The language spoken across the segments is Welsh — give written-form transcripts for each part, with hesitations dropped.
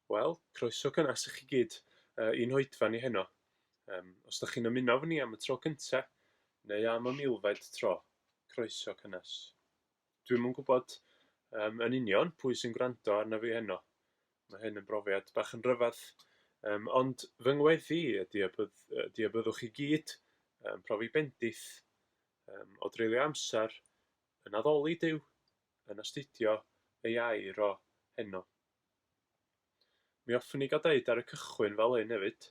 Wel, croeso cynnes i chi gyd i'n Oedfa ni heno. Os ydych chi'n ymuno efo ni am y tro cyntaf, neu am y milfed tro, croeso cynnes. Dwi'm yn gwybod yn union pwy sy'n gwrando arna fi heno. Mae hyn yn brofiad bach yn rhyfedd. Ond fy ngweddi ydy y byddwch chi gyd profi bendith o dreulio amser yn addoli Duw, yn astudio ei air o heno. Mi hoffwn i gael deud ar y cychwyn fel hyn hefyd,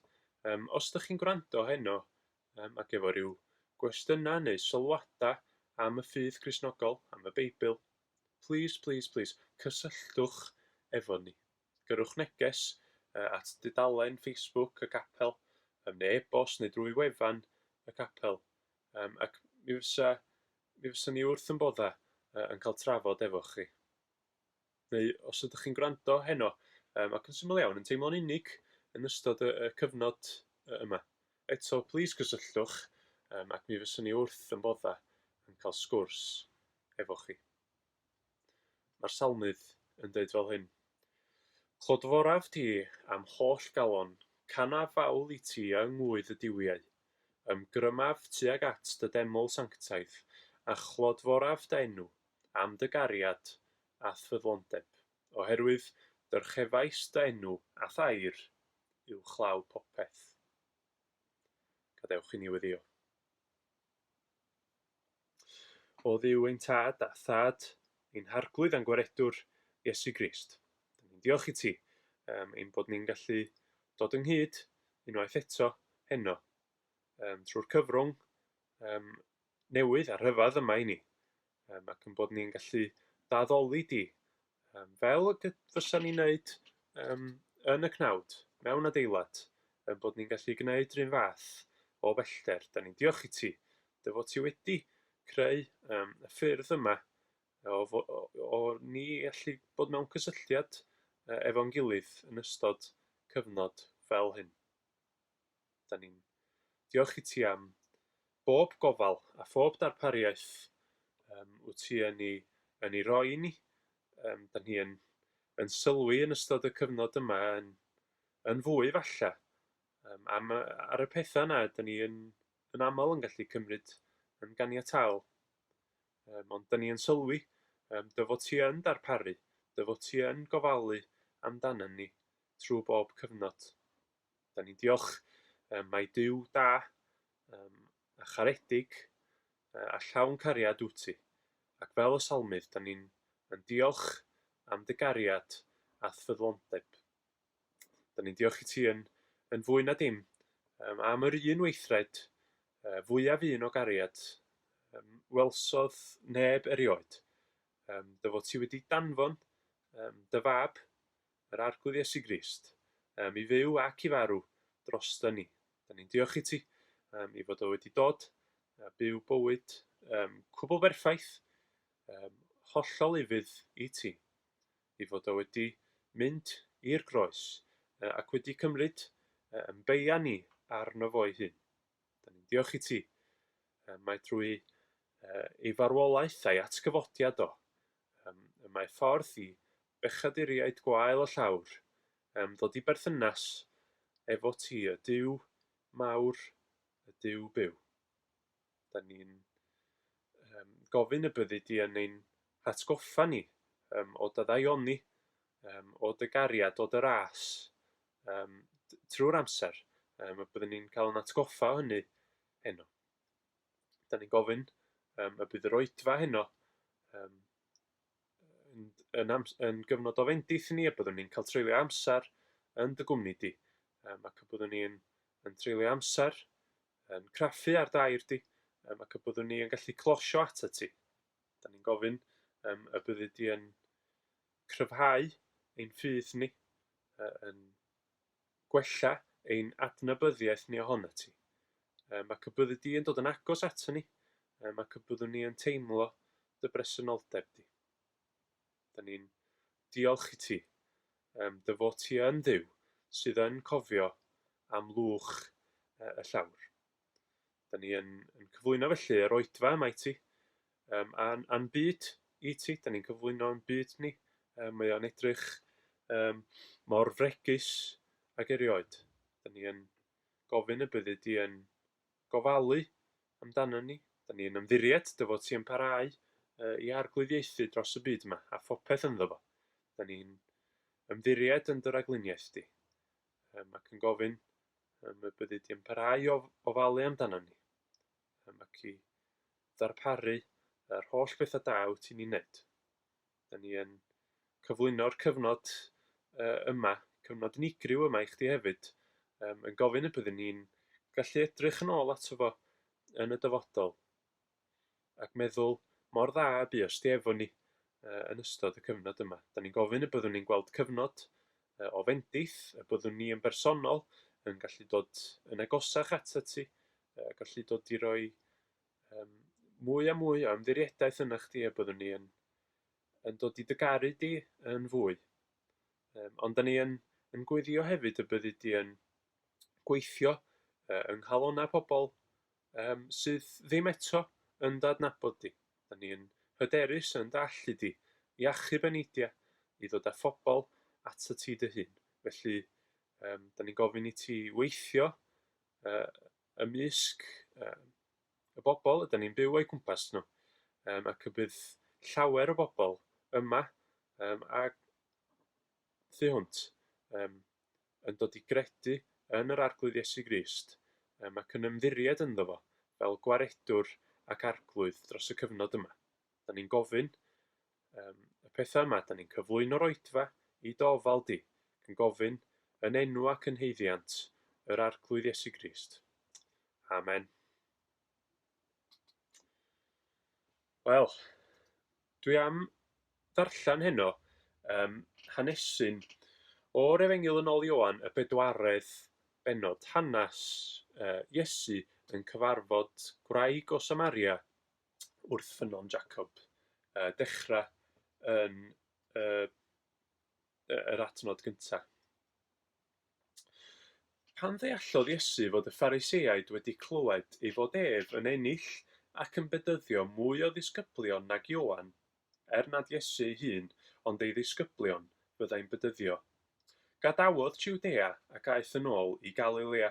os ydych chi'n gwrando heno ac efo ryw gwestiynau neu sylwadau am y ffydd Cristnogol, am y Beibl, please, cysylltwch efo ni. Gyrwch neges at dudalen Facebook y capel, neu e-bost neu drwy wefan y capel, ac mi fysa ni wrth yn bodda yn cael trafod efo chi. Neu os ydych chi'n gwrando heno ac yn syml iawn yn teimlo'n unig yn ystod y cyfnod yma, eto plis cysylltwch ac mi fyswn ni wrth yn bodda yn cael sgwrs efo chi. Mae'r salmydd yn dweud fel hyn. Chlodforaf ti am holl galon, canaf fawl i ti yng ngwydd y diwiau, ymgrymaf tuag at dy deml sanctaidd, a chlodforaf dy enw am dy gariad ath fyddlondeb, oherwydd dyrchefais dy enw a thair yw chlaw popeth. Gadewch i ni weddio. O Dduw ein tad a thad, ein harglwydd a'n gwaredwr, Iesu Grist. Ni'n diolch i ti ein bod ni'n gallu dod ynghyd unwaith eto heno trwy'r cyfrwng newydd a rhyfedd yma i ni, ac yn bod ni'n gallu daddoli di fel y fysa ni'n wneud yn y cnawd, mewn adeilad, bod ni'n gallu gwneud rhywun fath o bellter. Da ni'n diolch i ti, dy fod ti wedi creu y ffyrdd yma o ni allu bod mewn cysylltiad efo'n gilydd yn ystod cyfnod fel hyn. Da ni'n diolch i ti am bob gofal a phob darpariaeth wyt ti yn ei roi i ni. Da ni yn sylwi yn ystod y cyfnod yma yn fwy falla ar y pethau yna da ni yn aml yn gallu cymryd yn ganiataol. Ond da ni yn sylwi dy fod ti yn darparu, dy fod ti yn gofalu amdana ni trwy bob cyfnod. Da ni'n diolch mai Duw da a charedig a llawn cariad wyt ti. Ac fel y salmydd, da ni'n diolch am dy gariad ath fyddlondeb. Da ni'n diolch i ti yn fwy na dim am yr un weithred fwyaf un o gariad welsodd neb erioed. Dy fod ti wedi danfon dy fab, yr arglwydd Iesu Grist, i fyw ac i farw drosta ni. Da ni'n diolch i ti i fod o wedi dod a byw bywyd cwbl berffaith, hollol ifydd i ti, i fod o wedi mynd i'r groes ac wedi cymryd yn beia ni arno fo'i hun. Da ni'n diolch i ti mai drwy ei farwolaeth a'i atgyfodiad o, mae ffordd i bechaduriaid gwael y llawr ddod i berthynas efo ti, y Duw mawr, y Duw byw. Da ni'n gofyn y byddu di yn ein hatgoffa ni o dy ddaioni, o dy gariad, o dy ras trwy'r amser, y byddwn ni'n cael yn atgoffa o hynny heno. Da ni'n gofyn y bydd yr oedfa heno yn gyfnod o fendith i ni, a byddwn ni'n cael treulio amser yn dy gwmni di, ac y byddwn ni'n treulio amser yn craffu ar dair di, ac y byddwn ni yn gallu closio ata ti. Da ni'n gofyn y byddu di yn cryfhau ein ffydd ni, yn gwella ein adnabyddiaeth ni ohono ti, ac y byddu di yn dod yn agos ato ni, ac y byddwn ni yn teimlo dy bresenoldeb di. Da ni'n diolch i ti, dy fod ti yn Dduw sydd yn cofio am lwch y llawr. Da ni yn cyflwyno felly yr oedfa yma i ti, a'n byd i ti, da ni'n cyflwyno'n byd ni, mae o'n edrych mor fregus ag erioed. Da ni yn gofyn y byddu di yn gofalu amdano ni. Da ni yn ymddiried dy fod ti yn parhau i arglwyddiaethu dros y byd yma a phopeth ynddo fo. Da ni'n ymddiried yn dy ragluniaeth di. Ac yn gofyn y byddu di yn parhau o ofalu amdano ni. Ac i ddarparu yr holl bethau da wyt ti'n ei wneud. Da ni yn cyflwyno'r cyfnod yma, cyfnod unigryw yma i chdi hefyd, yn gofyn y byddwn ni'n gallu edrych yn ôl ato fo yn y dyfodol ac meddwl mor dda y buos di efo ni yn ystod y cyfnod yma. Da ni'n gofyn y byddwn ni'n gweld cyfnod o fendith, y byddwn ni yn bersonol yn gallu dod yn agosach ata ti, gallu dod i roi mwy a mwy o ymddiriedais yna chdi a byddwn ni yn dod i dygaru di yn fwy. Ond da ni yn gweddio hefyd y byddu di yn gweithio yng nghalonna pobl sydd ddim eto yn dadnabod di. Da ni yn hyderus yn dallu di i achub eneidia i ddod â phobl ata ti dy hun. Felly da ni'n gofyn i ti weithio ymysg y bobl ydyn ni'n byw o'i cwmpas nhw ac y bydd llawer o bobl yma a thu hwnt yn dod i gredu yn yr arglwydd Iesu Grist ac yn ymddiried ynddo fo fel gwaredwr ac arglwydd dros y cyfnod yma. Da ni'n gofyn y pethau yma, da ni'n cyflwyno'r oedfa i dofal di, yn gofyn yn enw ac yn heiddiant yr arglwydd Iesu Grist. Amen. Wel, dwi am ddarllen heno hanesyn o'r Efengyl yn ôl Ioan y 4edd bennod, hanes Iesu yn cyfarfod gwraig o Samaria wrth ffynon Jacob. Dechrau yn yr adnod gyntaf. Pan ddeallodd Iesu fod y Phariseaid wedi clywed ei fod ef yn ennill ac yn bedyddio mwy o ddisgyblion nag Ioan, nad Iesu ei hun, ond ei ddisgyblion fyddai'n bedyddio. Gadawodd Jwdea ac aeth yn ôl i Galilea.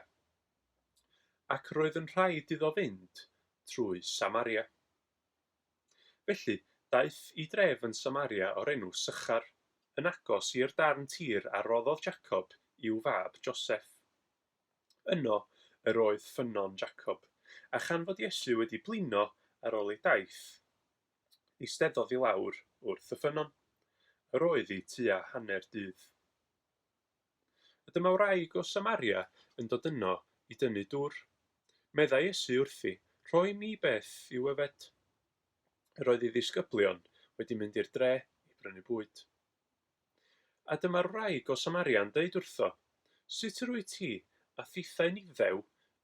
Ac roedd yn rhaid iddo fynd trwy Samaria. Felly, daeth i dref yn Samaria o'r enw Syched, yn agos i'r darn tir a roddodd Jacob i'w fab Joseph. Yno yr oedd ffynon Jacob, a chan fod Iesu wedi blino ar ôl ei daith, eisteddodd i lawr wrth y ffynon. Yr oedd hi tua hanner dydd. A dyma wraig o Samaria yn dod yno i dynnu dŵr. Meddai Iesu wrthi, rhoi mi beth i'w yfed. Yr oedd ei ddisgyblion wedi mynd i'r dre i brynu bwyd. A dyma'r wraig o Samaria'n deud wrtho, sut yr wyt ti a thithau'n iddew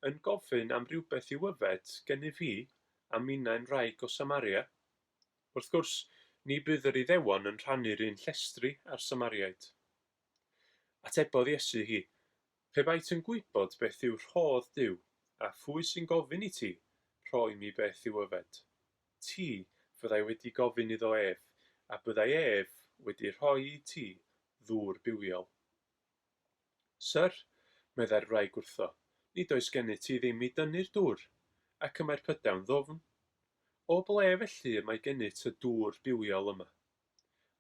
yn gofyn am rywbeth i'w yfed gen i fi am minnau'n wraig o Samaria? Wrth gwrs, ni bydd yr Iddewon yn rhannu'r un llestri a'r Samariaid. Atebodd Iesu hi, pe bai ti'n gwybod beth yw'r rhodd Duw, a phwy sy'n gofyn i ti, rhoi mi beth i'w yfed. Ti fyddai wedi gofyn iddo ef, a byddai ef wedi rhoi i ti ddŵr bywiol. Syr, meddai'r wraig wrtho, nid oes gennyt ti ddim i dynnu'r dŵr, ac y mae'r pydawn ddofn. O ble felly y mae gennyt y dŵr bywiol yma?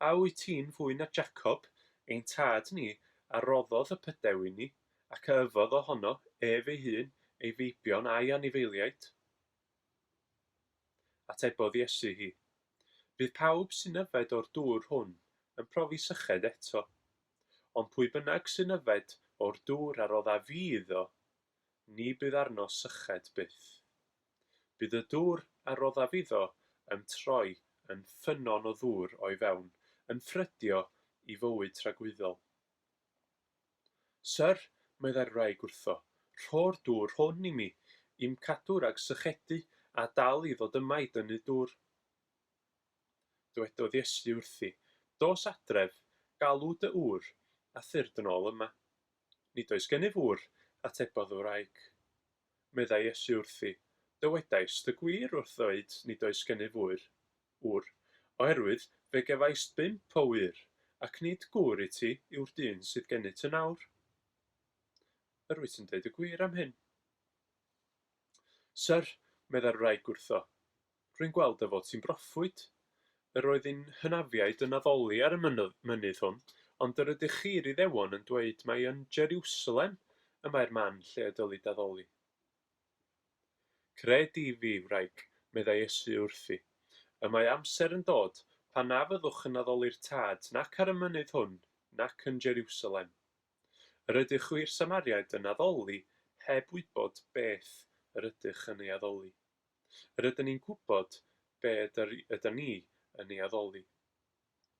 A wyt ti'n fwy na Jacob, ein tad ni, a roddodd y pydew i ni, ac a yfodd ohono ef ei hun, ei feibion a'i anifeiliaid? Atebodd Iesu hi, bydd pawb sy'n yfed o'r dŵr hwn yn profi syched eto, ond pwy bynnag sy'n yfed o'r dŵr a rodda fi iddo, ni bydd arno syched byth. Bydd y dŵr a rodda fi iddo yn troi yn ffynon o ddŵr o'i fewn, yn ffrydio i fywyd tragwyddol. Syr, meddai'r wraig wrtho, rho'r dŵr hwn i mi, i'm cadw rag sychedu a dal i ddod yma i dynnu dŵr. Dywedodd Iesu wrthi, dos adref, galw dy ŵr, a thyrd yn ôl yma. Nid oes gennyf ŵr, atebodd y wraig. Meddai Iesu wrthi, dywedais dy gwir wrth ddweud nid oes gennyf ŵr, oherwydd fe gefais 5 o wyr, ac nid gŵr I ti yw'r dyn sydd gennyt y nawr. Yr wyt yn deud y gwir am hyn. Syr, medda'r wraig wrtho, rwy'n gweld fod ti'n broffwyd. Yr oedd un hynafiaid yn addoli ar y mynydd hwn, ond yr ydych chi'r Iddewon yn dweud mai yn Jerusalem y mae'r man lle y dylid addoli. Cred I fi, wraig, meddai Iesu wrthi, y mae amser yn dod pan na fyddwch yn addoli'r tad nac ar y mynydd hwn, nac yn Jerusalem. Yr ydych i'r Samariaid yn addoli heb wybod beth yr ydych yn ei addoli. Yr ydyn ni'n gwybod be ydyn ni yn ei addoli.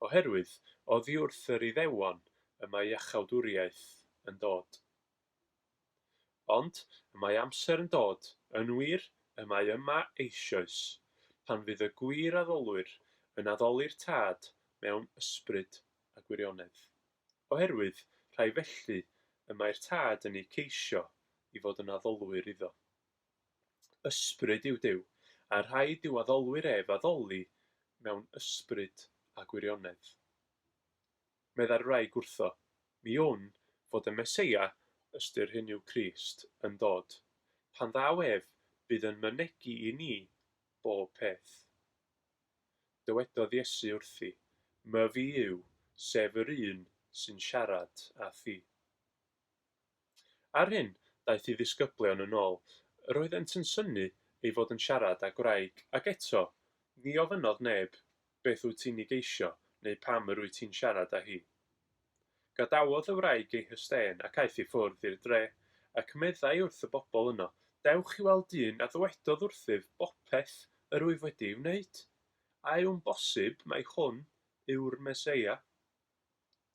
Oherwydd, oddi wrth yr Iddewon y mae iachawdwriaeth yn dod. Ond, y mae amser yn dod, yn wir, y mae yma eisoes, pan fydd y gwir addolwyr yn addoli'r tad mewn ysbryd a gwirionedd. Oherwydd, rhai felly, y mae'r tad yn ei ceisio I fod yn addolwyr iddo. Ysbryd yw Duw, a rhaid yw addolwyr ef addoli mewn ysbryd a gwirionedd. Medda'r wraig wrtho, mi wn fod y Meseia, ystyr hyn yw Crist, yn dod, pan ddaw ef bydd yn mynegu I ni bob peth. Dywedodd Iesu wrthi, my fi yw, sef yr un sy'n siarad â thi. Ar hyn, daeth I ddisgyblion yn ôl, yr oeddent yn synnu ei fod yn siarad â gwraig, ac eto, ni ofynnodd neb beth wyt ti'n ei geisio, neu pam yr wyt ti'n siarad â hi. Gadawodd y wraig ei hysten ac aeth I ffwrdd i'r dre, ac meddai wrth y bobl yno, dewch I weld dyn a ddwedodd wrthyf bopeth yr wyf wedi ei wneud. A yw'n bosib mai hwn yw'r Meseia?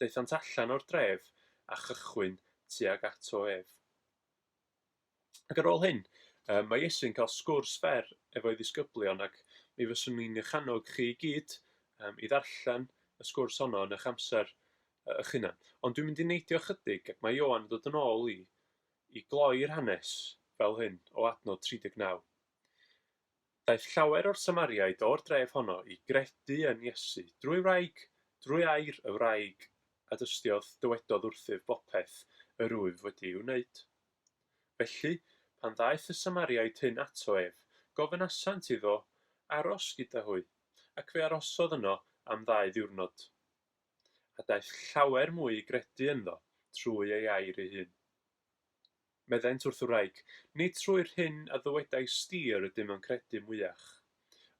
Daethant allan o'r dref a chychwyn tuag ato ef. Ac ar ôl hyn, mae Iesu'n cael sgwrs fer efo'i ddisgyblion ac mi fyswn ni'n eich annog chi I gyd I ddarllen y sgwrs honno yn eich amser eich hunan. Ond dwi'n mynd I neidio chydig ac mae Ioan yn dod yn ôl I gloi'r hanes fel hyn o adnod 39. Daeth llawer o'r Samariaid o'r dref honno I gredu yn Iesu drwy air y wraig a dystiodd dywedodd wrthyf bopeth yr wyf wedi ei wneud. Felly, pan ddaeth y Samariaid hyn ato ef, gofynasant iddo aros gyda hwy, ac fe arosodd yno am 2 ddiwrnod. A daeth llawer mwy I gredu ynddo trwy ei air ei hun. Meddent wrth y wraig, nid trwy'r hyn a ddywedais di yr ydym yn credu mwyach,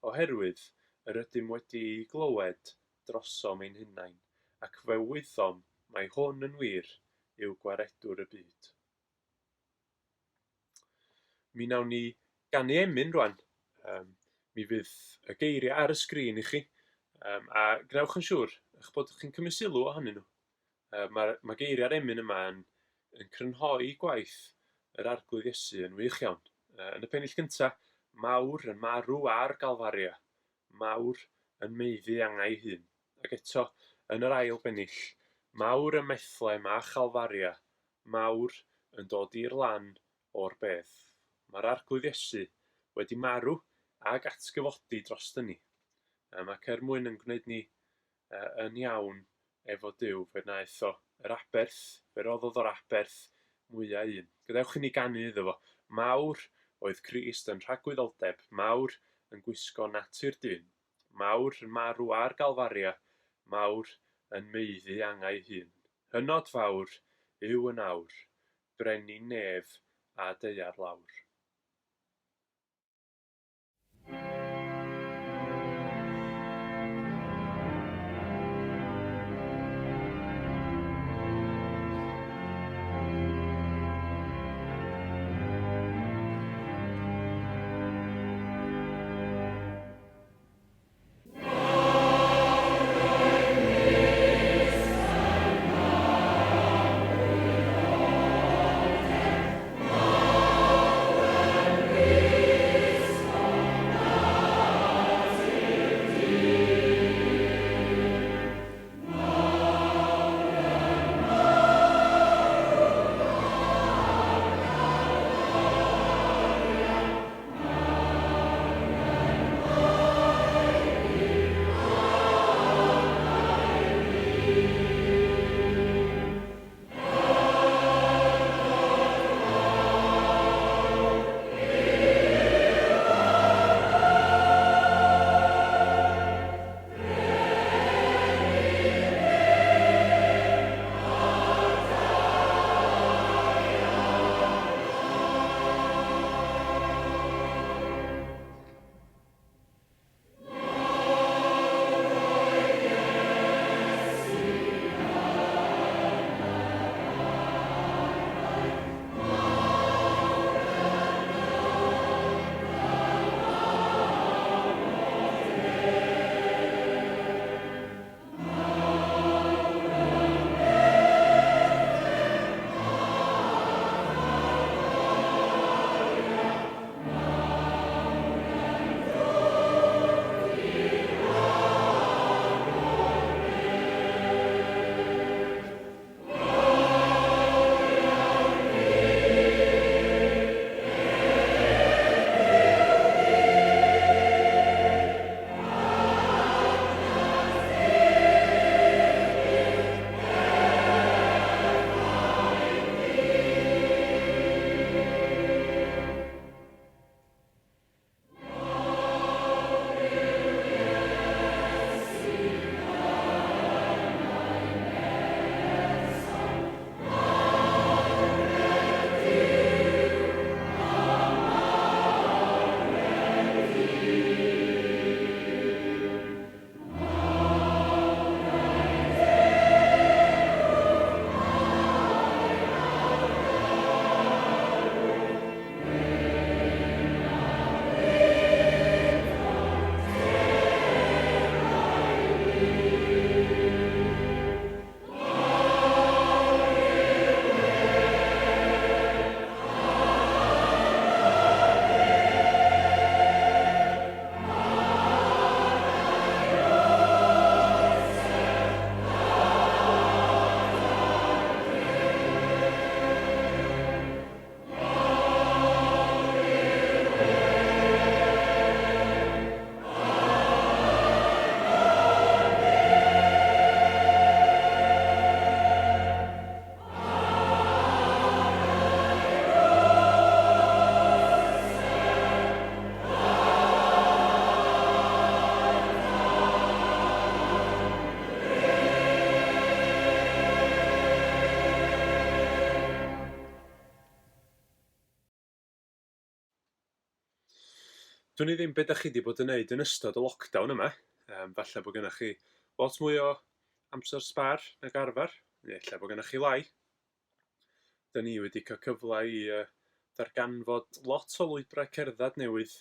oherwydd yr ydym wedi ei glywed drosom ein hunain, ac fe wyddom mai hwn yn wir yw gwaredwr y byd. Mi nawn ni ganu emyn rwan. Mi fydd y geiriau ar y sgrin I chi, a gnewch yn siŵr eich bod chi'n cymryd sylw ohonyn nhw. Mae geiriau'r emyn yma yn crynhoi gwaith yr arglwydd Iesu yn wych iawn. Yn y pennill gyntaf, mawr yn marw ar Galfaria, mawr yn meiddi angau hun. Ac eto, yn yr ail bennill, mawr yn methlem a Chalfaria, mawr yn dod i'r lan o'r bedd. Mae'r arglwydd Iesu wedi marw ag atgyfodi drosto ni. Ac mwyn yn gwneud ni yn iawn efo Duw, fe wnaeth o yr aberth, fe roddodd o'r aberth mwyaf un. Gadewch I ni ganu iddo fo. Mawr oedd Crist yn rhagwyddoldeb, mawr yn gwisgo natur dyn, mawr yn marw ar Galfaria, mawr yn meiddi angau hun. Hynod fawr yw yn awr, breni nef a deiar lawr. Dwi'n ni ddim beth ydych chi wedi bod yn wneud yn ystod y lockdown yma. Falle bod gennych chi lot mwy o amser sbar nag arfer, neu ella bod gennych chi lai. Da ni wedi cael cyfle i ddarganfod lot o lwybrau cerdded newydd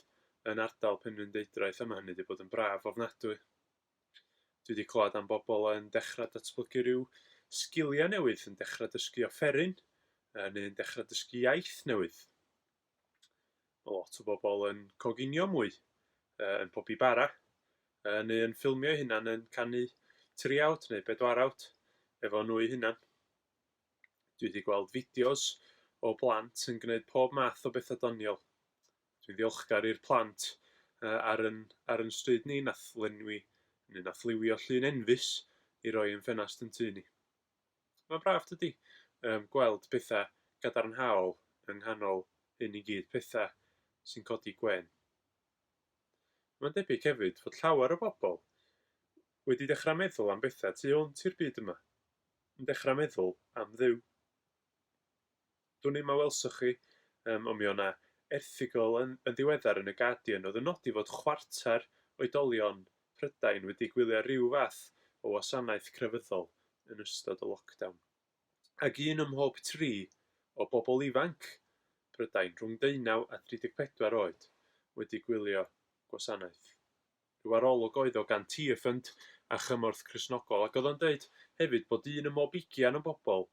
yn ardal Penrhyndeudraeth yma. Hynny wedi bod yn braf ofnadwy. Dwi wedi clywed am bobl yn dechrau datblygu rhyw sgiliau newydd, yn dechrau dysgu offeryn, neu yn dechrau dysgu iaith newydd. Mae lot o bobl yn coginio mwy, yn pobi bara, neu yn ffilmio eu hunan yn canu triawd neu bedwarawd efo nhw eu hunan. Dwi wedi gweld fideos o blant yn gwneud pob math o bethau doniol. Dwi'n ddiolchgar i'r plant ar yn stryd ni nath lenwi neu nath liwio llun enfys i roi yn ffenast yn tŷ ni. Mae'n braf dydi gweld pethau gadarnhaol yng nghanol hyn i gyd, pethau sy'n codi gwen. Mae'n debyg hefyd fod llawer o bobl wedi dechrau meddwl am bethau tu hwnt i'r byd yma, yn dechrau meddwl am Dduw. Dwi'n ei ma welswch chi, ond mi o'na erthygl yn ddiweddar yn y Guardian oedd yn nodi fod chwarter oedolion Prydain wedi gwylio rhyw fath o wasanaeth crefyddol yn ystod y lockdown. Ac 1 ym mhob 3 o bobl ifanc Prydain rhwng 19 a 34 oed wedi gwylio gwasanaeth. Rhyw arolwg oedd o gan T-Fund a chymorth Cristnogol, ac oedd o'n dweud hefyd bod 1 ym mhob 20 o bobl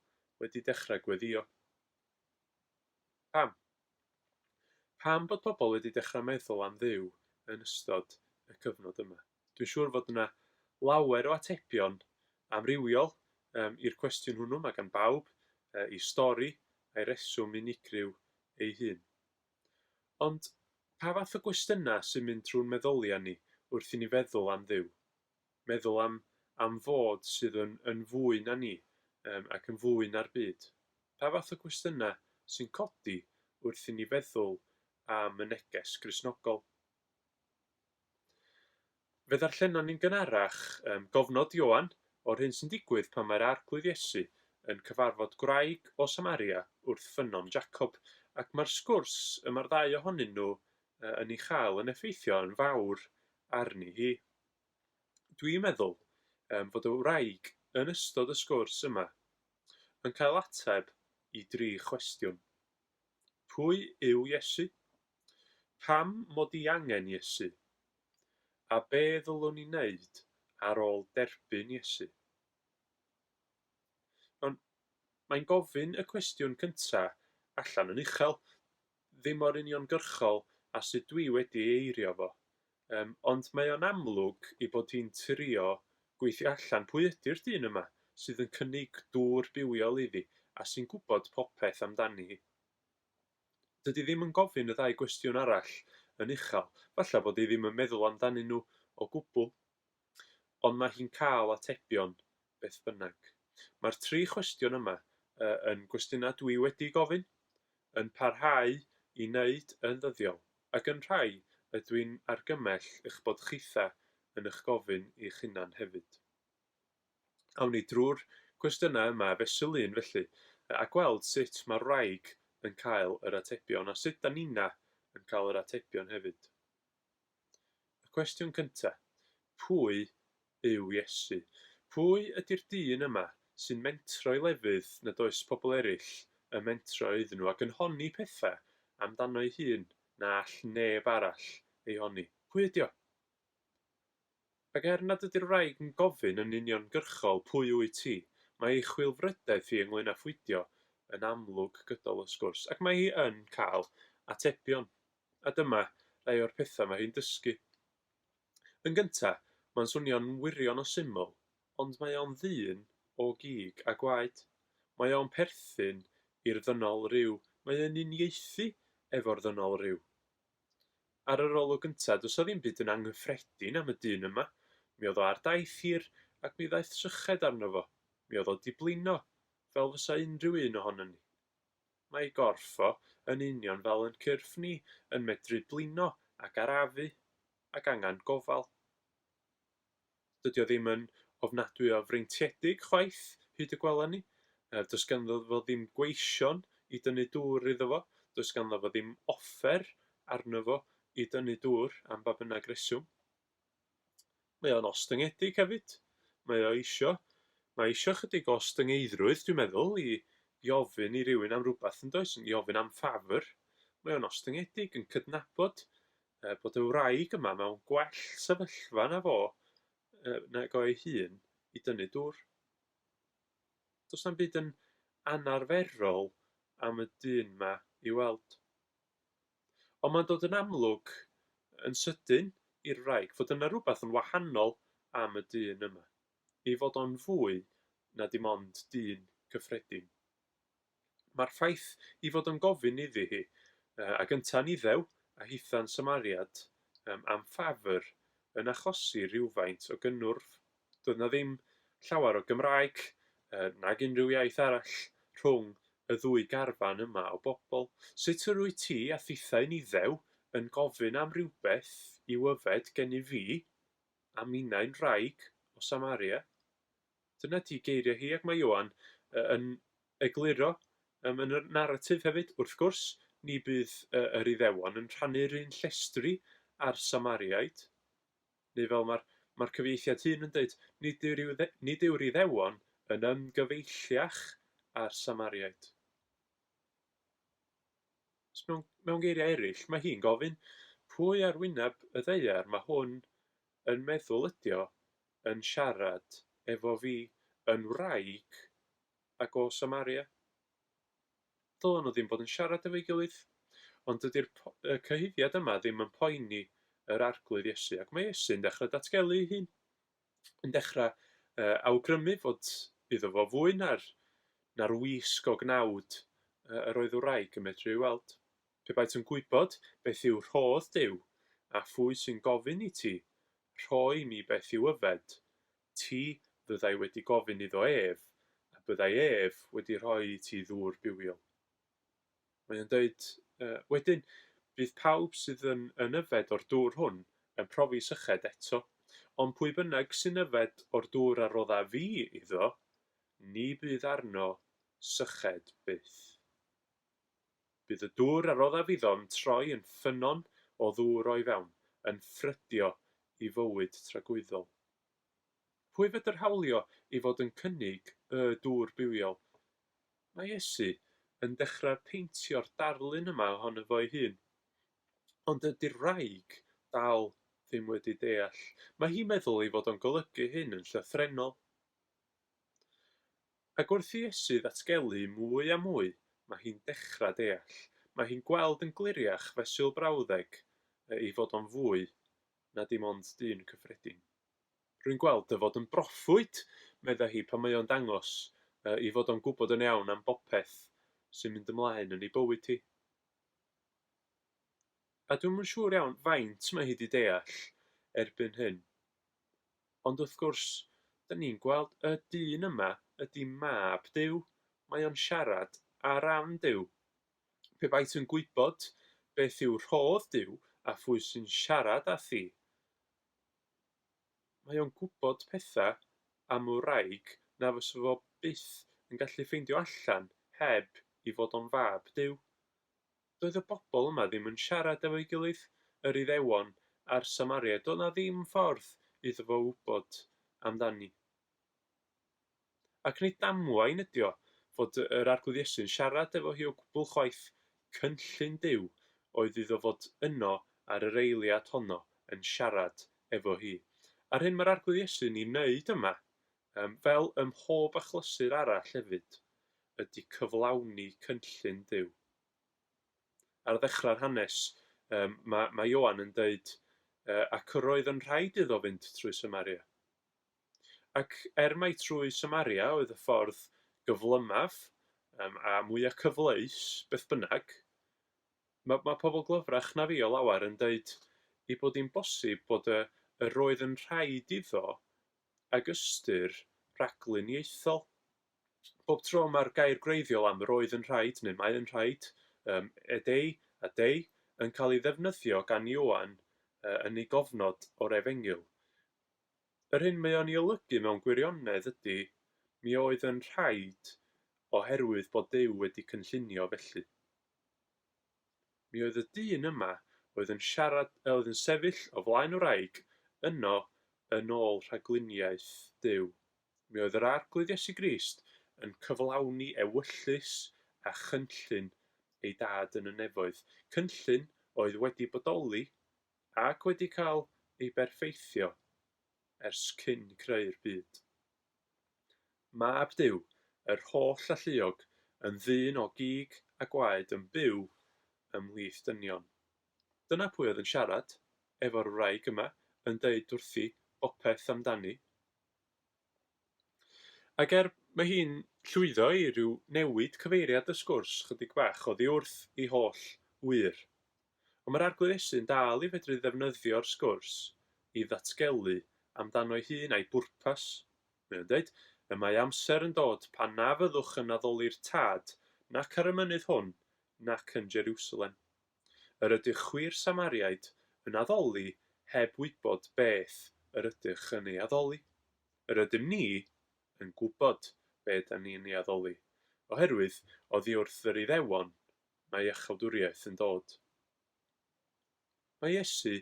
wedi dechrau gweddio. Pam? Pam bod pobl wedi dechrau meddwl am Dduw yn ystod y cyfnod yma? Dwi'n siŵr fod yna lawer o atebion amrywiol i'r cwestiwn hwnnw. Mae gan bawb ei stori a'i reswm unigryw ei hun. Ond pa fath o gwestiynau sy'n mynd trwy'n meddyliau ni wrth i ni feddwl am Dduw? Meddwl am fod sydd yn fwy na ni ac yn fwy na'r byd. Pa fath o gwestiynau sy'n codi wrth i ni feddwl am y neges Gristnogol? Fe ddarllenon ni'n gynharach gofnod Ioan o'r hyn sy'n digwydd pan mae'r arglwydd Iesu yn cyfarfod gwraig o Samaria wrth ffynon Jacob, ac mae'r sgwrs mae'r ddau ohonyn nhw yn ei chael yn effeithio yn fawr arni hi. Dwi'n meddwl fod y wraig yn ystod y sgwrs yma yn cael ateb i 3 cwestiwn. Pwy yw Iesu? Pam mod i angen Iesu? A be ddylwn ni wneud ar ôl derbyn Iesu? Ond mae'n gofyn y cwestiwn cyntaf allan yn uchel, ddim o'r uniongyrchol a sut dwi wedi eirio fo. Ond mae o'n amlwg i bod hi'n trio gweithio allan pwy ydy'r dyn yma sydd yn cynnig dŵr bywiol iddi a sy'n gwybod popeth amdani hi. Dydy ddim yn gofyn y 2 gwestiwn arall yn uchel, falle bod hi ddim yn meddwl amdanyn nhw o gwbl, ond mae hi'n cael atebion beth bynnag. Mae'r 3 cwestiwn yma yn gwestiynau dwi wedi gofyn, yn parhau i wneud yn ddyddiol, ac yn rhai ydw i'n argymell eich bod chitha yn eich gofyn i'ch hunan hefyd. Awn ni drwy'r cwestiynau yma fesul un felly, a gweld sut mae'r wraig yn cael yr atebion a sut da nina yn cael yr atebion hefyd. Y cwestiwn cyntaf, pwy yw Iesu? Pwy ydy'r dyn yma sy'n mentro i lefydd nad oes pobl eraill yn mentro iddyn nhw ac yn honni pethau amdano ei hun na all neb arall ei honni? Pwy ydi o? Ac nad ydy'r wraig yn gofyn yn uniongyrchol pwy wyt ti, mae ei chwilfrydaeth hi ynglŷn â phwydio yn amlwg gydol y sgwrs, ac mae hi yn cael atebion. A dyma rai o'r pethau mae hi'n dysgu. Yn gyntaf, mae'n swnio'n wirion o syml, ond mae o'n ddyn o gig a gwaed. Mae o'n perthyn i'r ddynol ryw. Mae o'n uniaethu efo'r ddynol ryw. Ar yr olwg gyntaf, does o ddim byd yn anghyffredin am y dyn yma. Mi oedd o ar daith hir ac mi ddaeth syched arno fo. Mi oedd o di blino, fel fysa unrhyw un ohonon ni. Mae gorff o yn union fel yn cyrff ni, yn medru blino ac arafu ac angan gofal. Dydy o ddim yn ofnadwy o freintiedig chwaith hyd y gwela ni. Does ganddo fo ddim gweision i dynnu dŵr iddo fo. Does ganddo fo ddim offer arno fo i dynnu dŵr am ba bynnag reswm. Mae o'n ostyngedig hefyd. Mae isio chydig o styngeiddrwydd, dwi'n meddwl, i ofyn i rywun am rhywbeth yn does, i ofyn am ffafr. Mae o'n ostyngedig yn cydnabod bod y wraig yma mewn gwell sefyllfa na fo nag o'i hun i dynnu dŵr. Does na'm byd yn anarferol am y dyn yma i weld. Ond mae'n dod yn amlwg yn sydyn i'r wraig fod yna rhywbeth yn wahanol am y dyn yma, i fod o'n fwy na dim ond dyn cyffredin. Mae'r ffaith i fod yn gofyn iddi hi, a gynta'n Iddew a hitha'n Samariad, am ffafr yn achosi rhywfaint o gynnwrf. Doedd na ddim llawer o Gymraeg nag unrhyw iaith arall rhwng y ddwy garfan yma o bobl. Sut yr wyt ti a thithau'n Iddew yn gofyn am rywbeth i'w yfed gen i fi a minnau'n wraig o Samaria? Dyna di geiriau hi, ac mae Ioan yn egluro yn y naratif hefyd. Wrth gwrs, ni bydd yr Iddewon yn rhannu'r un llestri a'r Samariaid. Neu fel mae'r cyfieithiad hyn yn dweud, nid yw'r Iddewon yn ymgyfeilliach a'r Samariaid. Mewn geiriau eraill, mae hi'n gofyn pwy ar wyneb y ddeiar mae hwn yn meddwl ydi o yn siarad efo fi yn wraig ac o Samaria. Dylen nhw ddim bod yn siarad efo'i gilydd, ond dydy'r cyhuddiad yma ddim yn poeni yr arglwydd Iesu, ac mae Iesu'n dechrau datgelu ei hun. Yn dechrau awgrymu fod iddo fo fwy na'r wisg o gnawd yr oedd wraig yn medru ei weld. Pe baent yn gwybod beth yw rhodd Duw, a phwy sy'n gofyn i ti, rhoi mi beth i'w yfed, ti fyddai wedi gofyn iddo ef, a byddai ef wedi rhoi i ti ddŵr bywiol. Mae o'n dweud, wedyn, bydd pawb sydd yn yfed o'r dŵr hwn yn profi syched eto, ond pwy bynnag sy'n yfed o'r dŵr a rodda fi iddo, ni bydd arno syched byth. Bydd y dŵr a rodda fi iddo'n troi yn ffynon o ddŵr o'i fewn, yn ffrydio i fywyd tragwyddol. Pwy fedr hawlio i fod yn cynnig y dŵr bywiol? Mae Iesu yn dechrau peintio'r darlun yma ohono fo'i hun. Ond ydy'r wraig dal ddim wedi deall. Mae hi'n meddwl ei fod o'n golygu hyn yn llythrennol. Ac wrth i Iesu ddatgelu mwy a mwy, mae hi'n dechrau deall. Mae hi'n gweld yn gliriach fesul brawddeg i fod o'n fwy na dim ond dyn cyffredin. Rwy'n gweld dy fod yn broffwyd, medda hi pan mae o'n dangos i fod o'n gwybod yn iawn am bopeth sy'n mynd ymlaen yn ei bywyd hi. A dwi'm yn siŵr iawn faint mae hi wedi deall erbyn hyn. Ond wrth gwrs, dyn ni'n gweld y dyn yma ydy mab Duw. Mae o'n siarad ar ran Duw. Pe baent yn gwybod beth yw rhodd Duw a phwy sy'n siarad â thi. Mae o'n gwybod pethau am y wraig na fysa fo byth yn gallu ffeindio allan heb i fod o'n fab Duw. Doedd y bobl yma ddim yn siarad efo'i gilydd, yr Iddewon a'r Samaria. Doedd na ddim ffordd iddo fo wybod amdani. Ac nid damwain ydi o fod yr arglwydd Iesu'n siarad efo hi o gwbl chwaith. Cynllun Duw oedd iddo fod yno ar yr eiliad honno yn siarad efo hi. A'r hyn mae'r arglwydd Iesu'n ei wneud yma, fel ym mhob achlysur arall hefyd, ydy cyflawni cynllun Duw. Ar ddechrau'r hanes, mae Ioan yn dweud, ac yr oedd yn rhaid iddo fynd trwy Samaria. Ac mai trwy Samaria oedd y ffordd gyflymaf a mwyaf cyfleus, beth bynnag, mae pobl glyfrach na fi o lawer yn dweud i bod hi'n bosib bod yr oedd yn rhaid iddo ag ystyr rhaglun ieithol. Bob tro mae'r gair gwreiddiol am yr oedd yn rhaid, neu mae yn rhaid, edei a dei, yn cael ei ddefnyddio gan Ioan yn ei gofnod o'r Efengyl. Yr hyn mae o'n ei olygu mewn gwirionedd ydy, mi oedd yn rhaid oherwydd bod Duw wedi cynllunio felly. Mi oedd y dyn yma oedd yn sefyll o flaen wraig yno yn ôl rhagluniaeth Duw. Mi oedd yr arglwydd Iesu Grist yn cyflawni ewyllys a chynllun ei dad yn y nefoedd. Cynllun oedd wedi bodoli ac wedi cael ei berffeithio ers cyn creu'r byd. Mab Duw, yr holl alluog, yn ddyn o gig a gwaed yn byw ymhlith dynion. Dyna pwy oedd yn siarad efo'r wraig yma yn deud wrthi bopeth amdani. Ac mae hi'n llwyddo i ryw newid cyfeiriad y sgwrs chydig bach oddi wrth ei holl wir. Ond mae'r arglwydd Iesu'n dal i fedru ddefnyddio'r sgwrs i ddatgelu amdano ei hun a'i bwrpas. Mae'n dweud, y mae amser yn dod pan na fyddwch yn addoli'r tad nac ar y mynydd hwn nac yn Jerusalem. Yr ydych chwir Samariaid yn addoli heb wybod beth yr ydych yn ei addoli. Yr ydym ni yn gwybod beth da ni'n ei addoli, oherwydd oddi wrth yr Iddewon mae iachawdwriaeth yn dod. Mae Iesu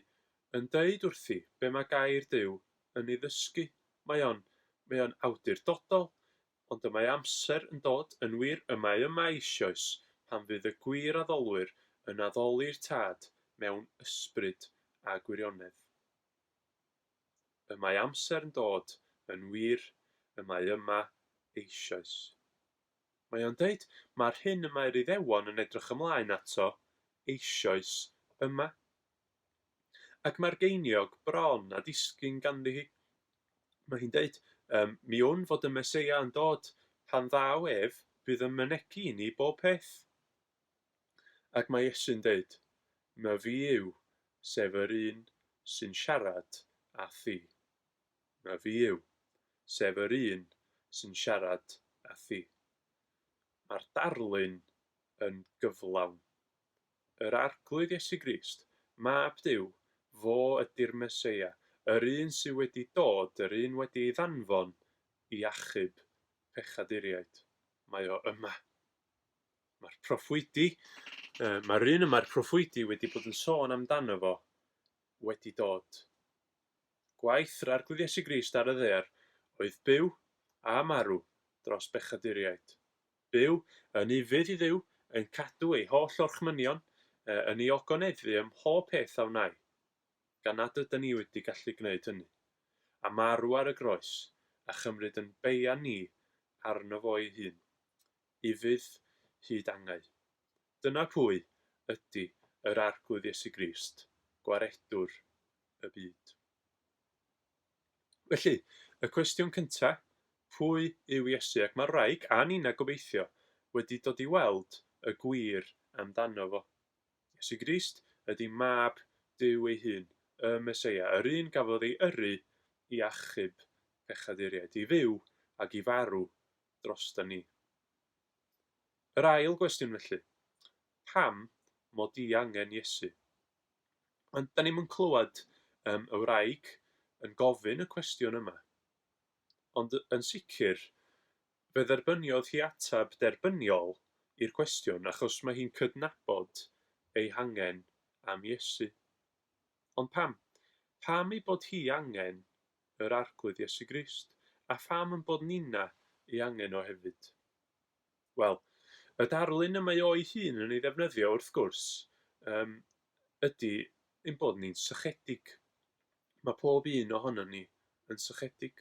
yn deud wrthi be mae gair Duw yn ei ddysgu. Mae o'n awdurdodol, ond y mae amser yn dod yn wir y mae yma eisoes pan fydd y gwir addolwyr yn addoli'r tad mewn ysbryd a gwirionedd. Y mae amser yn dod yn wir y mae yma eisoes. Mae o'n deud mae'r hyn y mae'r Iddewon yn edrych ymlaen ato eisoes yma. Ac mae'r geiniog bron a disgyn ganddi hi. Mae hi'n deud, mi wn fod y Meseia yn dod pan ddaw ef bydd yn mynegu i ni bob peth. Ac mae Iesu'n deud, my fi yw, sef yr un sy'n siarad â thi. My fi yw, sef yr un sy'n siarad â thi. Mae'r darlun yn gyflawn. Yr arglwydd Iesu Grist, mab Duw, fo ydy'r Meseia, yr un sydd wedi dod, yr un wedi ei ddanfon i achub pechaduriaid. Mae o yma. Mae'r proffwydi, mae'r un yma'r proffwydi wedi bod yn sôn amdano fo wedi dod. Gwaith yr arglwydd Iesu Grist ar y ddaear oedd byw a marw dros bechaduriaid. Byw yn ufudd i Dduw, yn cadw ei holl orchmynion, yn ei ogoneddu ym mhob peth a wnaeth, gan nad ydyn ni wedi gallu gwneud hynny, a marw ar y groes a chymryd yn beia ni arno fo ei hun, ufudd hyd angau. Dyna pwy ydy yr arglwydd Iesu Grist, gwaredwr y byd. Felly, y cwestiwn cyntaf, pwy yw Iesu? Ac mae'r wraig a ni'n gobeithio wedi dod i weld y gwir amdano fo. Iesu Grist ydy mab Duw ei hun, y Meseia, yr un gafodd ei yrru i achub pechaduriaid, i fyw ac i farw drosta ni. Yr ail gwestiwn felly, pam mod i angen Iesu? Ond da ni'n clywed y wraig yn gofyn y cwestiwn yma. Ond yn sicr, fe dderbyniodd hi atab derbyniol i'r cwestiwn achos mae hi'n cydnabod ei hangen am Iesu. Ond pam? Pam ei bod hi angen yr arglwydd Iesu Grist? A pham yn bod nina ei angen o hefyd? Wel, y darlun y mae o'i hun yn ei ddefnyddio wrth gwrs ydy ein bod ni'n sychedig. Mae pob un ohono ni yn sychedig.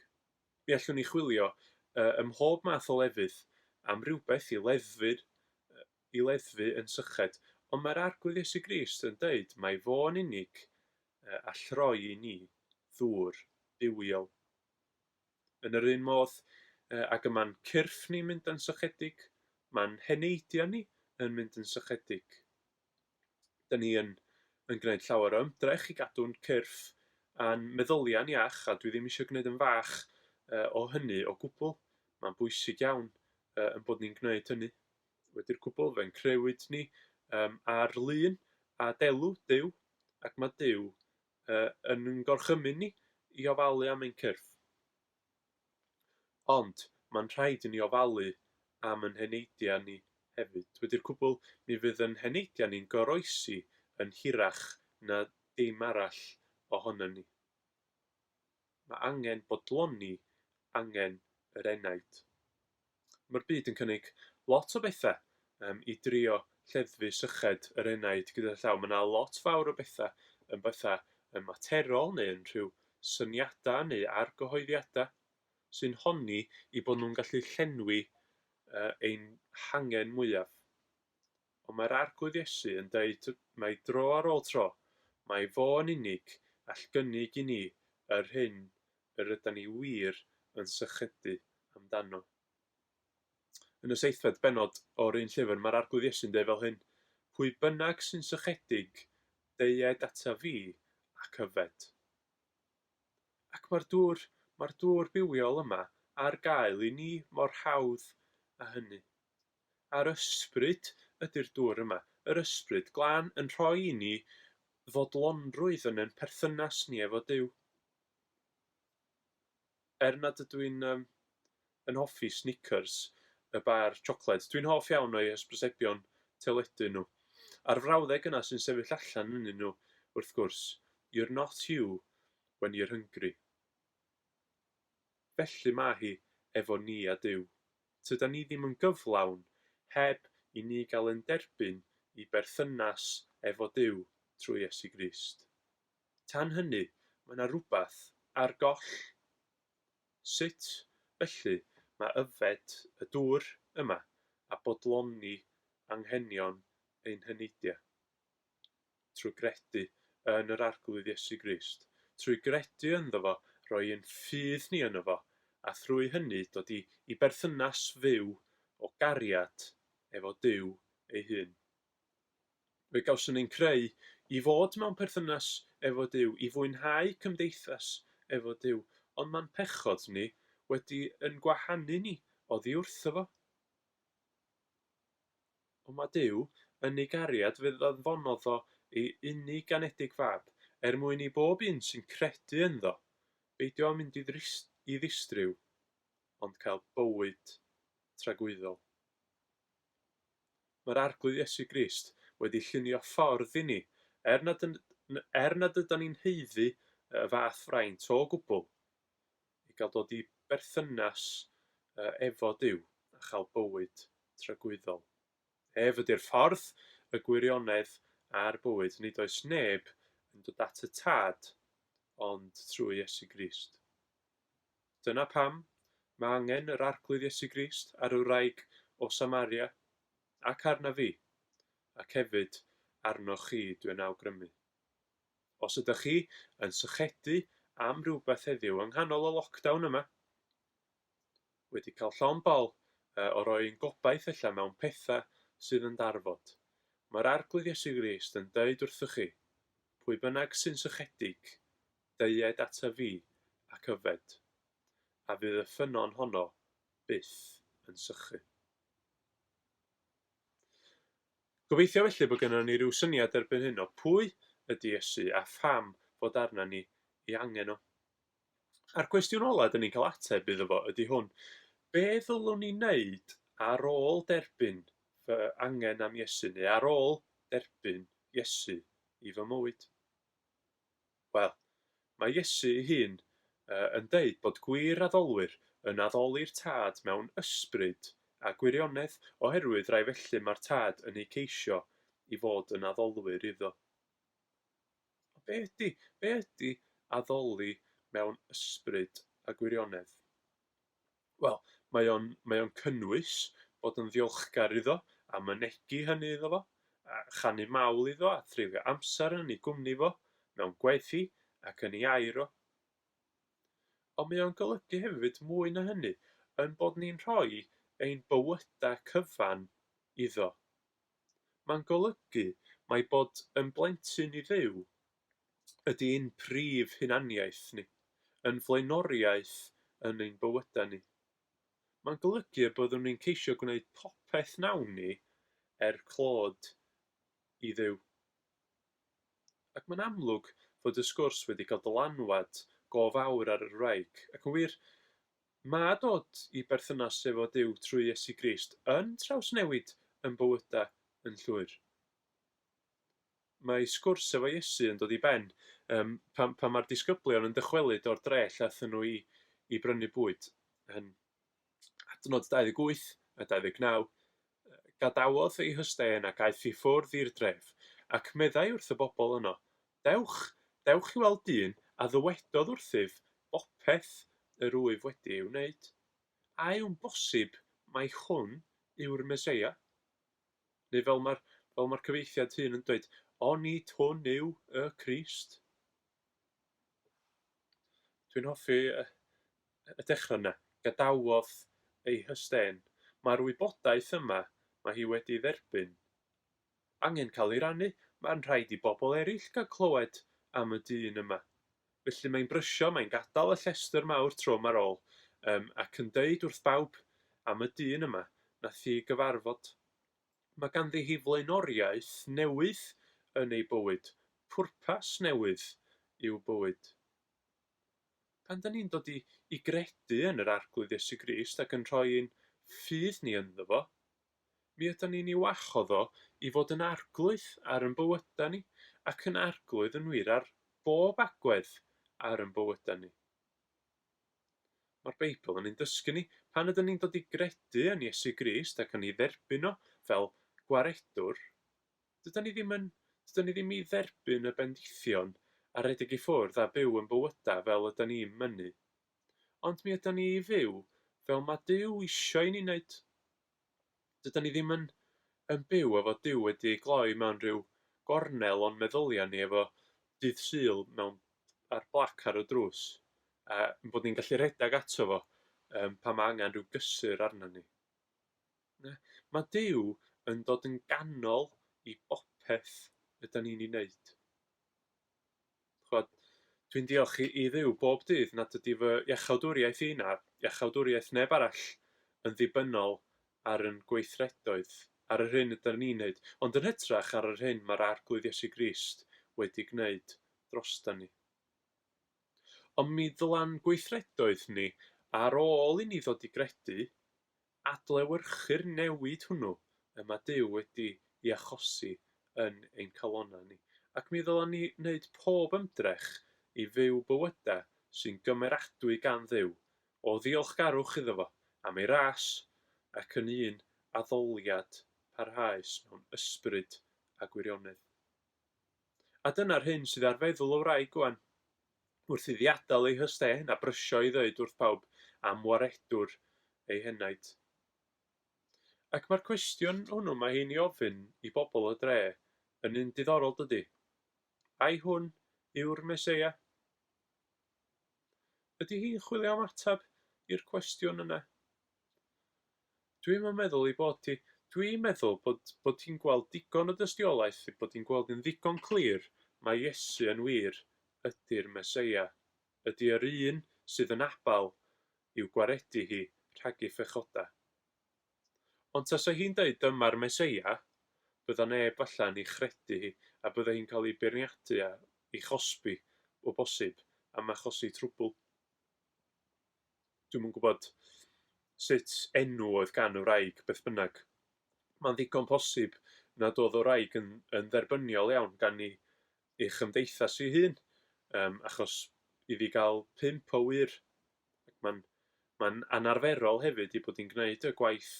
Mi allwn ni chwilio ym mhob math o lefydd am rywbeth i leddfu yn syched, ond mae'r arglwydd Iesu Grist yn deud mae fo'n unig a throi i ni ddŵr bywiol. Yn yr un modd, ac yma'n cyrff ni'n mynd yn sychedig, mae'n heneidiau ni yn mynd yn sychedig. Da ni yn gwneud llawer o ymdrech i gadw'n cyrff a'n meddyliau'n iach, a dwi ddim eisiau gwneud yn fach o hynny o gwbl. Mae'n bwysig iawn yn bod ni'n gwneud hynny. Wedi'r cwbl fe'n crewyd ni ar lun a delw Duw, ac mae Duw yn gorchymyn ni i ofalu am ein cyrff. Ond mae'n rhaid i ni ofalu am yn heneidiau ni hefyd. Wedi'r cwbl, mi fydd yn heneidiau ni'n goroesi yn hirach na dim arall ohonon ni. Mae angen bodloni angen yr enaid. Mae'r byd yn cynnig lot o bethau i drio lleddfu syched yr enaid gyda llaw. Mae yna lot fawr o bethau yn materol neu yn rhyw syniadau neu argyhoeddiadau sy'n honni i bod nhw'n gallu llenwi ein hangen mwyaf. Ond mae'r arglwydd Iesu yn dweud mai dro ar ôl tro, mae fo yn unig all gynnig i ni yr hyn yr ydym ni wir yn sychedu amdano. Yn y 7th bennod o'r un llyfr, mae'r arglwydd Iesu'n dweud fel hyn: pwy bynnag sy'n sychedig, deued ata fi ac yfed. Ac mae'r dŵr bywiol yma ar gael i ni mor hawdd â hynny. A'r ysbryd ydy'r dŵr yma. Yr ysbryd glân yn rhoi i ni fodlonrwydd yn ein perthynas ni efo Duw. Nad ydw i'n yn hoffi Snickers, y bar siocled. Dwi'n hoff iawn o'i hysbrysebion teledu nhw. A'r frawddeg yna sy'n sefyll allan ynnyn nhw, wrth gwrs, you're not you when you're hungry. Felly mae hi efo ni a Duw. Tyda ni ddim yn gyflawn heb i ni gael ein derbyn i berthynas efo Duw trwy Iesu Grist. Tan hynny, mae yna rhywbeth ar goll. Sut, felly, mae yfed y dŵr yma a bodloni anghenion ein hyneidiau? Trwy gredu yn yr arglwydd Iesu Grist. Trwy gredu ynddo fo, roi ein ffydd ni yno fo, a thrwy hynny dod i berthynas fyw o gariad efo Duw ei hun. Fe gawson ni'n creu i fod mewn perthynas efo Duw, i fwynhau cymdeithas efo Duw, ond mae'n pechod ni wedi yn gwahanu ni oddi wrtho fo. Ond mae Duw yn ei gariad fe ddanfonodd o ei unig ganedig fab mwyn i bob un sy'n credu ynddo beidio â mynd i ddistryw, ond cael bywyd tragwyddol. Mae'r arglwydd Iesu Grist wedi llunio ffordd i ni, nad ydyn ni'n haeddu y fath fraint o gwbl, i gael dod i berthynas efo Duw a chael bywyd tragwyddol. Ef ydy'r ffordd, y gwirionedd a'r bywyd. Nid oes neb yn dod at y Tad, ond trwy Iesu Grist. Dyna pam mae angen yr arglwydd Iesu Grist ar y wraig o Samaria, ac arna fi, ac hefyd arnoch chi dwi'n awgrymu. Os ydych chi yn sychedu am rhywbeth heddiw yng nghanol y lockdown yma, wedi cael llon bol o roi'n gobaith ella mewn pethau sydd yn darfod, mae'r arglwydd Iesu Grist yn dweud wrthoch chi, pwy bynnag sy'n sychedig, deued ata fi ac yfed, a fydd y ffynon honno byth yn sychu. Gobeithio felly bod gennym ni ryw syniad erbyn hyn o pwy ydy Iesu a pham fod arna ni i angen o. A'r cwestiwn ola dyn ni'n cael ateb iddo fo ydy hwn: be ddylwn ni wneud ar ôl derbyn fy angen am Iesu, neu ar ôl derbyn Iesu i fy mywyd? Wel, mae Iesu ei hun yn deud bod gwir addolwyr yn addoli'r Tad mewn ysbryd a gwirionedd, oherwydd rai felly mae'r Tad yn ei ceisio i fod yn addolwyr iddo. Be ydy addoli mewn ysbryd a gwirionedd? Wel, mae o'n cynnwys bod yn ddiolchgar iddo, a mynegi hynny iddo fo, a chanu mawl iddo, a treulio amser yn ei gwmni fo, mewn gweddi ac yn ei air o. Ond mae o'n golygu hefyd mwy na hynny, yn bod ni'n rhoi ein bywydau cyfan iddo. Mae'n golygu mai bod yn blentyn i Dduw ydy ein prif hunaniaeth ni, yn flaenoriaeth yn ein bywydau ni. Mae'n golygu y byddwn ni'n ceisio gwneud popeth nawn ni clod i Dduw. Ac mae'n amlwg fod y sgwrs wedi cael dylanwad go fawr ar y wraig, ac yn wir, mae dod i berthynas efo Duw trwy Iesu Grist yn trawsnewid yn bywydau yn llwyr. mae sgwrs efo Iesu yn dod i ben pan mae'r disgyblion yn dychwelyd o'r dre llathyn nhw i brynu bwyd. Adnod 28 a 29, gadawodd ei hysten ac aeth i ffwrdd i'r dref, ac meddai wrth y bobl yno, dewch, dewch i weld dyn a ddywedodd wrthyf bopeth yr wyf wedi i'w wneud. A yw'n bosib mai hwn yw'r Meseia? Neu fel mae'r cyfieithiad hyn yn dweud, o nid hwn yw y Crist? Dwi'n hoffi y dechrau yna, gadawodd ei hysten. Mae'r wybodaeth yma mae hi wedi dderbyn angen cael ei rannu. Mae'n rhaid i bobl eraill gael clywed am y dyn yma. Felly mae'n brysio, mae'n gadael y llestr mawr trwm ar ôl ac yn deud wrth bawb am y dyn yma nath i gyfarfod. Mae ganddi hi flaenoriaeth newydd yn ei bywyd, pwrpas newydd i'w bywyd. Pan da ni'n dod i gredu yn yr arglwydd Iesu Grist ac yn rhoi ein ffydd ni ynddo fo, mi ydyn ni'n i'w wachodd o i fod yn arglwydd ar ein bywydau ni ac yn arglwydd yn wir ar bob agwedd ar ein bywydau ni. Mae'r Beibl yn ein dysgu ni pan ydyn ni'n dod i gredu yn Iesu Grist ac yn ei dderbyn o fel gwaredwr, dydyn ni ddim i dderbyn y bendithion a rhedeg i ffwrdd a byw yn bywydau fel ydyn ni'n mynnu. Ond mi ydyn ni i fyw fel mae Duw isio i ni wneud. Dydyn ni ddim yn byw efo Duw wedi gloi mewn rhyw gornel o'n meddyliau ni efo dydd Sul ar blac ar y drws, a bod ni'n gallu rhedeg ato fo pan mae angen rhyw gysur arno ni. Mae Duw yn dod yn ganol i bopeth ydyn ni'n ei wneud. Dwi'n diolch i Dduw bob dydd nad ydy fy iachawdwriaeth i na iachawdwriaeth neb arall yn ddibynnol ar yn gweithredoedd, ar yr hyn ydyn ni'n wneud, ond yn hytrach ar yr hyn mae'r arglwydd Iesu Grist wedi gwneud drostan ni. Ond mi ddylan gweithredoedd ni ar ôl i ni ddod i gredu adlewyrchu'r newid hwnnw y mae Duw wedi i achosi yn ein calonnau ni. Ac mi ddylan ni wneud pob ymdrech i fyw bywydau sy'n gymeradwy gan Dduw, o ddiolchgarwch iddo fo am ei ras ac yn un addoliad parhaus mewn ysbryd a gwirionedd. A dyna'r hyn sydd ar feddwl o wraig Ioan, wrth iddi adael ei hysten a brysio i ddweud wrth bawb am waredwr ei henaid. Ac mae'r cwestiwn hwnnw mae hi'n ei ofyn i bobl y dre yn un diddorol dydy. Ai hwn yw'r Meseia? Ydy hi'n chwilio am atab i'r cwestiwn yna? Dwi'n meddwl bod hi'n gweld digon o dystiolaeth, bod hi'n gweld yn ddigon clir mae Iesu yn wir ydy'r Meseia, ydy yr un sydd yn abal i'w gwaredu hi rhag ei phechoda. Ond tasa hi'n dweud dyma'r Meseia, bydda neb allan i chredu hi a bydda hi'n cael ei beirniadu a ei chosbi o bosib am achosi trwbl. Dwi'm yn gwybod sut enw oedd gan y wraig beth bynnag. Mae'n ddigon posib nad oedd y wraig yn dderbyniol iawn gan ei chymdeithas ei hun, achos iddi gael 5 o wir. Mae'n anarferol hefyd i bod hi'n gwneud y gwaith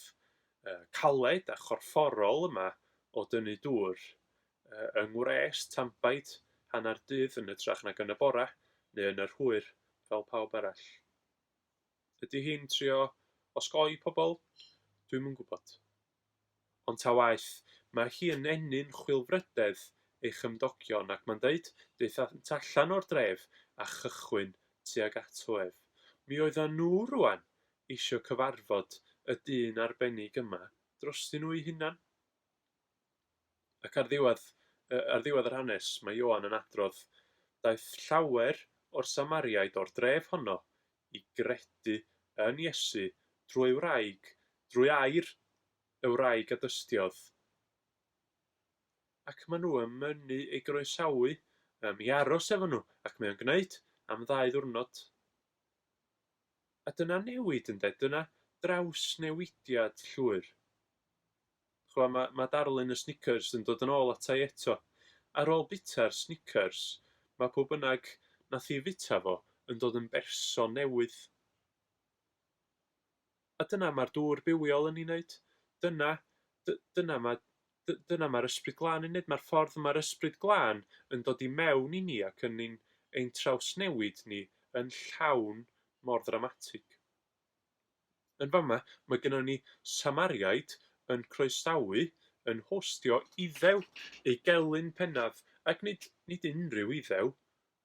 caled a chorfforol yma o dynnu dŵr yng ngwres tambaid hanner dydd yn hytrach nag yn y bora neu yn yr hwyr fel pawb arall. Ydy hi'n trio osgoi pobl? Dwi'm yn gwybod. Ond ta waeth, mae hi yn ennyn chwilfrydedd ei chymdogion ac mae'n deud daethant allan o'r dref a chychwyn tuag at Oedf. Mi oedden nhw rwan eisiau cyfarfod y dyn arbennig yma drostyn nhw eu hunan. Ac ar ddiwedd yr hanes, mae Ioan yn adrodd, daeth llawer o'r Samariaid o'r dref honno i gredu yn Iesu drwy air y wraig a dystiodd. Ac maen nhw yn mynnu ei groesawu i aros efo nhw, ac mae'n gwneud am 2 ddiwrnod. A dyna newid ynde, dyna drawsnewidiad llwyr. Mae darlun y Snickers yn dod yn ôl ata i eto. Ar ôl bita'r Snickers, mae pwy bynnag nath i fita fo yn dod yn berson newydd. A dyna mae'r dŵr bywiol yn ei wneud. Dyna, dyna mae'r ysbryd glân yn wneud. Mae'r ffordd mae'r ysbryd glân yn dod i mewn i ni ac yn ein trawsnewid ni yn llawn mor ddramatig. Yn fama, mae gennym ni Samariaid yn croesawu, yn hostio iddew ei gelyn pennaf, ac nid unrhyw iddew,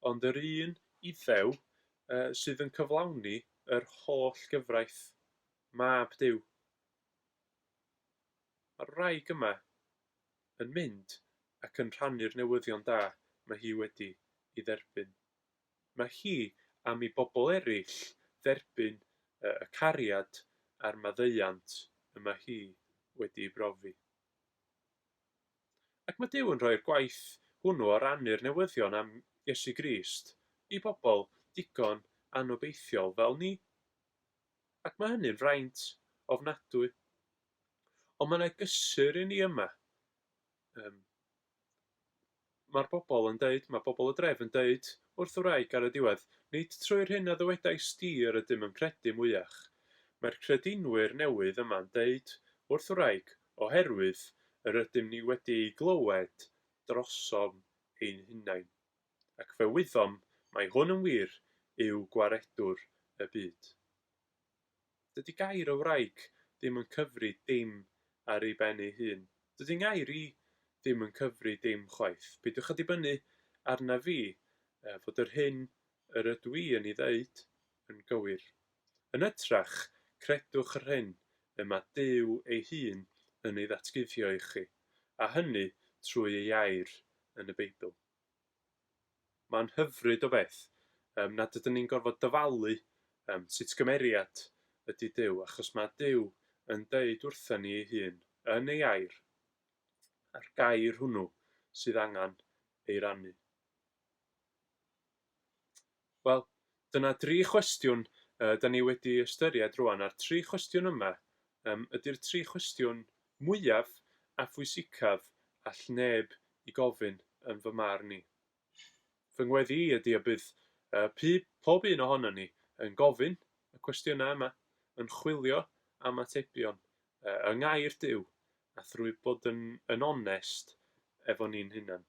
ond yr un iddew sydd yn cyflawni yr holl gyfraith, Mab Duw. Mae'r wraig yma yn mynd ac yn rhannu'r newyddion da mae hi wedi ei dderbyn. Mae hi am i bobl eraill dderbyn y cariad a'r maddeuant y mae hi wedi ei brofi. Ac mae Duw yn rhoi'r gwaith hwnnw o rannu'r newyddion am Iesu Grist i bobl digon anobeithiol fel ni. Ac mae hynny'n fraint ofnadwy. Ond mae yna gysur i ni yma. Mae'r bobl yn deud, mae bobl y dref yn deud wrth y wraig ar y diwedd, nid trwy'r hyn a ddywedais di yr ydym yn credu mwyach. Mae'r credinwyr newydd yma'n deud wrth y wraig oherwydd yr ydym ni wedi ei glywed drosom ein hunain. Ac fe wyddom mae hwn yn wir yw gwaredwr y byd. Dydy gair y wraig ddim yn cyfri dim ar ei ben ei hun. Dydy gair i ddim yn cyfri dim chwaith. Peidiwch a dibynnu arna fi fod yr hyn yr ydw i yn ei ddeud yn gywir. Yn ytrach, credwch yr hyn y mae Duw ei hun yn ei ddatguddio i chi, a hynny trwy ei air yn y Beibl. Mae'n hyfryd o beth nad ydyn ni'n gorfod dyfalu sut gymeriad ydy Duw, achos mae Duw yn deud wrthyn ni ei hun yn ei air, a'r gair hwnnw sydd angen ei rannu. Wel, dyna 3 cwestiwn da ni wedi ystyried rwan, a'r 3 cwestiwn yma ydy'r 3 cwestiwn mwyaf a phwysicaf all neb i gofyn yn fy marn i. Fy ngweddi i ydy y bydd pob un ohonon ni yn gofyn y cwestiynau yma, yn chwilio am atebion yng ngair Duw, a thrwy bod yn onest efo ni'n hunan.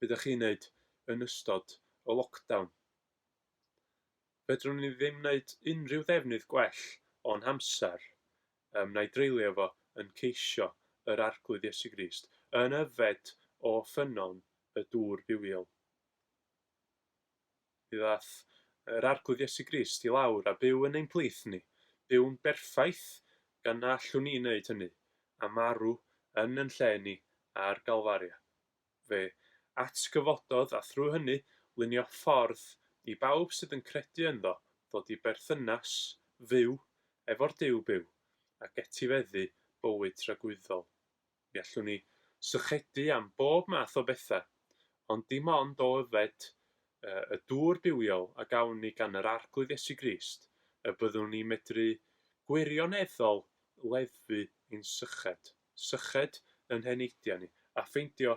Bydach chi'n wneud yn ystod o lockdown. Fedrwn ni ddim wneud unrhyw ddefnydd gwell o'n hamser na'i dreulio fo yn ceisio yr arglwydd Iesu Grist, yn yfed o ffynon y dŵr bywiol. Mi ddath yr arglwydd Iesu Grist i lawr a byw yn ein plith ni, byw'n berffaith gan na allwn ni wneud hynny, a marw yn lle ni ar Galfaria. Fe atgyfododd a thrwy hynny lunio ffordd i bawb sydd yn credu ynddo ddod i berthynas fyw efo'r Duw byw ac etifeddu bywyd tragwyddol. Mi allwn ni sychedu am bob math o bethau, ond dim ond o yfed y dŵr bywiol a gawn ni gan yr arglwydd Iesu Grist y byddwn ni medru gwirioneddol Lleddfu i'n Syched. Syched yn heneidia ni, a ffeindio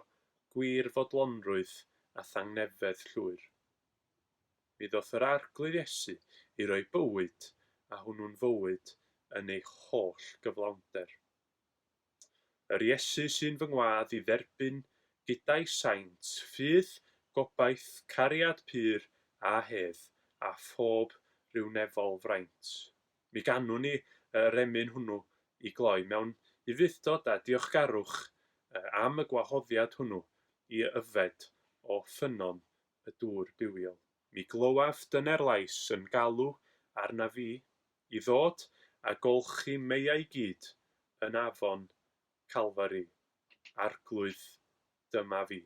gwir fodlonrwydd a thangnefedd llwyr. Mi ddoth yr arglwydd Iesu i roi bywyd, a hwnnw'n fywyd yn ei holl gyflawnder. Yr Iesu sy'n fy ngwadd i dderbyn gyda'i saint, ffydd, gobaith, cariad pur a hedd, a phob rywnefol fraint. Mi ganwn ni yr emyn hwnnw i gloi mewn i fuddod a diolchgarwch am y gwahoddiad hwnnw i yfed o ffynon y dŵr bywiol. Mi glywaf dyna'r lais yn galw arna fi i ddod a golchi meiau gyd yn afon Calfari. Arglwydd, dyma fi.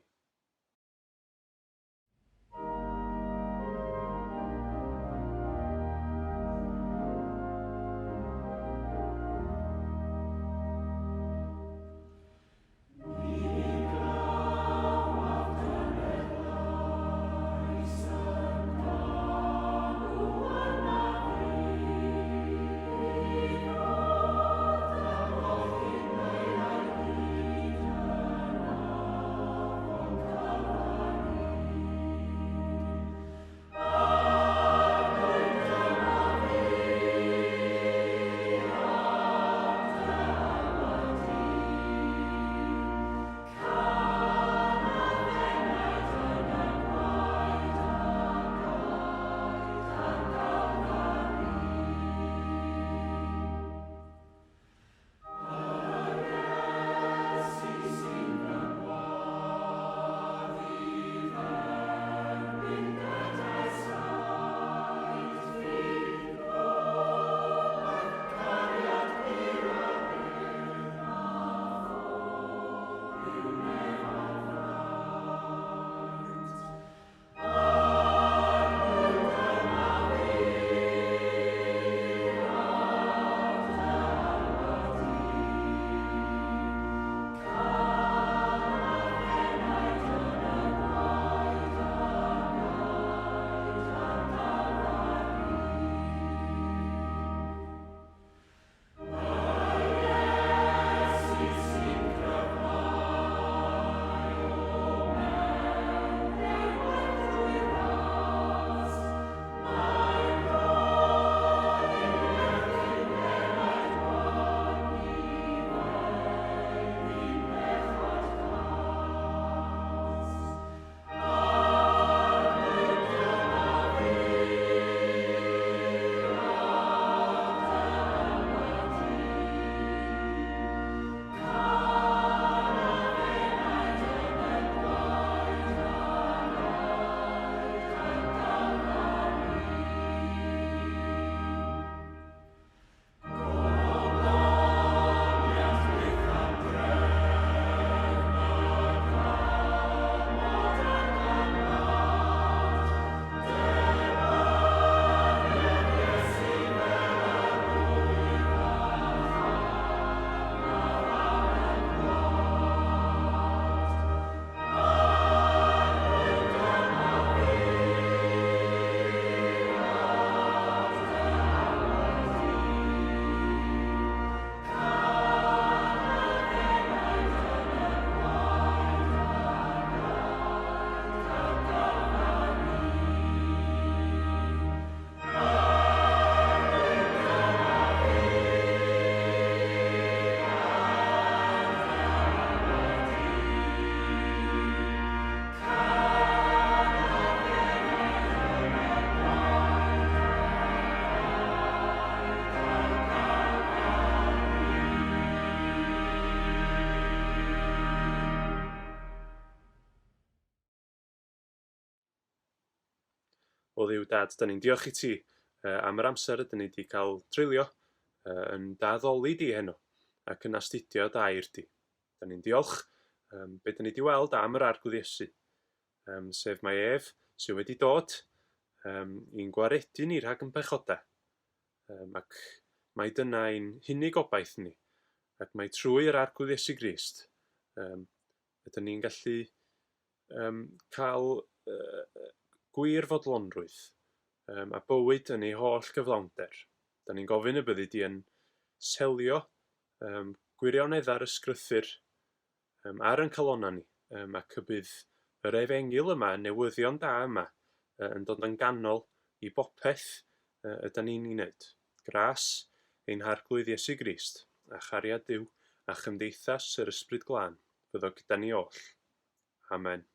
O Dduw Dad, da ni'n diolch i ti am yr amser ydyn ni wedi cael treulio yn daddoli di heno ac yn astudio dy air di. Da ni'n diolch be da ni wedi weld am yr arglwydd Iesu, sef mae ef sydd wedi dod i'n gwaredu ni rhag yn pechodau, ac mae dyna ein hunig obaith ni, ac mae trwy'r arglwydd Iesu Grist ydyn ni'n gallu cael gwir fodlonrwydd a bywyd yn ei holl gyflawnder. Da ni'n gofyn y byddu di yn selio gwirionedda'r ysgrythur ar yn calonna ni, ac y bydd yr efengil yma, newyddion da yma, yn dod yn ganol i bopeth ydyn ni'n ei wneud. Gras ein harglwydd Iesu Grist, a chariad Duw, a chymdeithas yr ysbryd glân, fyddog gyda ni oll. Amen.